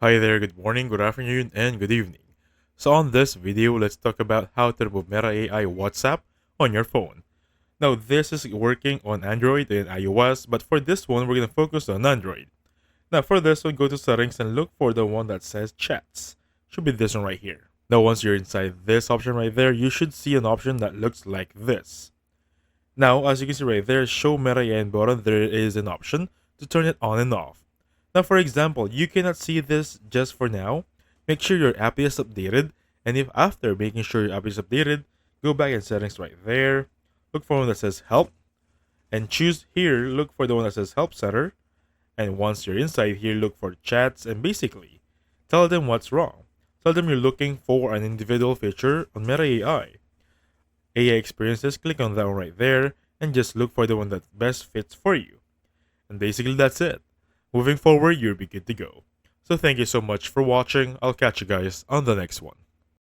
Hi there, good morning, good afternoon, and good evening. So on this video, let's talk about how to remove Meta AI WhatsApp on your phone. Now this is working on Android and iOS, but for this one, we're going to focus on Android. Now for this one, go to settings and look for the one that says chats. Should be this one right here. Now once you're inside this option right there, you should see an option that looks like this. Now as you can see right there, show Meta AI button, there is an option to turn it on and off. Now, for example, you cannot see this just for now. Make sure your app is updated, and if after making sure your app is updated, go back in settings right there, look for one that says help, and choose here, look for the one that says help center, and once you're inside here, look for chats, and basically, tell them what's wrong. Tell them you're looking for an individual feature on Meta AI. AI experiences, click on that one right there, and just look for the one that best fits for you. And basically that's it. Moving forward, you'll be good to go. So thank you so much for watching. I'll catch you guys on the next one.